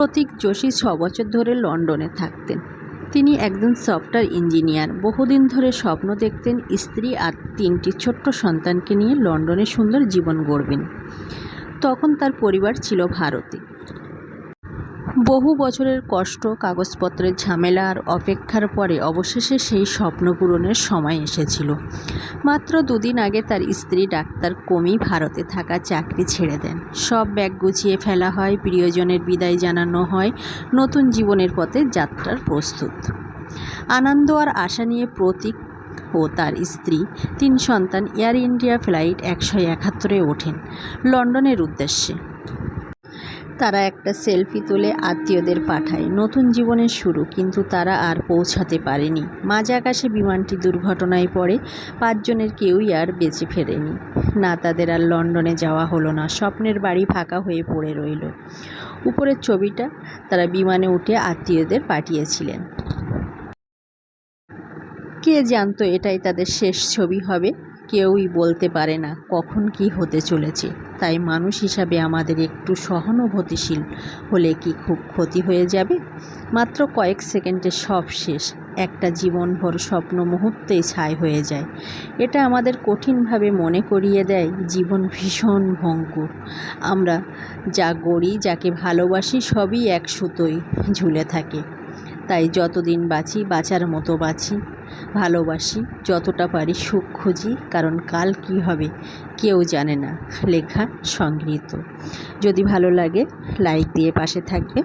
প্রতীক যোশী ৬ বছর ধরে লন্ডনে থাকতেন। তিনি একজন সফটওয়্যার ইঞ্জিনিয়ার। বহুদিন ধরে স্বপ্ন দেখতেন স্ত্রী আর ৩টি ছোট্ট সন্তানকে নিয়ে লন্ডনে সুন্দর জীবন গড়বেন। তখন তার পরিবার ছিল ভারতে। বহু বছরের কষ্ট, কাগজপত্রের ঝামেলা আর অপেক্ষার পরে অবশেষে সেই স্বপ্ন পূরণের সময় এসেছিল। মাত্র ২ দিন আগে তার স্ত্রী ডাক্তার কোমি ভারতে থাকা চাকরি ছেড়ে দেন। সব ব্যাগ গুছিয়ে ফেলা হয়, প্রিয়জনের বিদায় জানানো হয়, নতুন জীবনের পথে যাত্রার প্রস্তুত। আনন্দ আর আশা নিয়ে প্রতীক ও তার স্ত্রী ৩ সন্তান এয়ার ইন্ডিয়া ফ্লাইট ১৭১ ওঠেন লন্ডনের উদ্দেশ্যে। তারা একটা সেলফি তুলে আত্মীয়দের পাঠায়। নতুন জীবনের শুরু, কিন্তু তারা আর পৌঁছাতে পারেনি। মাঝ আকাশে বিমানটি দুর্ঘটনায় পড়ে ৫ জনের কেউই আর বেঁচে ফেরেনি। না, তাদের আর লন্ডনে যাওয়া হলো না। স্বপ্নের বাড়ি ফাঁকা হয়ে পড়ে রইল। উপরের ছবিটা তারা বিমানে উঠে আত্মীয়দের পাঠিয়েছিলেন। কে জানতো এটাই তাদের শেষ ছবি হবে? কেউই বলতে পারে না কখন কি হতে চলেছে। তাই মানুষ হিসাবে আমাদের একটু সহানুভূতিশীল হলে কি খুব ক্ষতি হয়ে যাবে? মাত্র কয়েক সেকেন্ডে সব শেষ। একটা জীবনভর স্বপ্ন মুহূর্তেই ছাই হয়ে যায়। এটা আমাদের কঠিনভাবে মনে করিয়ে দেয় জীবন ভীষণ ভঙ্গুর। আমরা যা গড়ি, যাকে ভালোবাসি, সবই এক সুতোয় ঝুলে থাকে। তাই যতদিন বাঁচি, বাঁচার মতো বাঁচি, ভালোবাসি, যতটা পারি সুখ খুঁজি, কারণ কাল কি হবে কেউ জানে না। লেখা, সংগৃহীত। যদি ভালো লাগে লাইক দিয়ে পাশে থাকবে।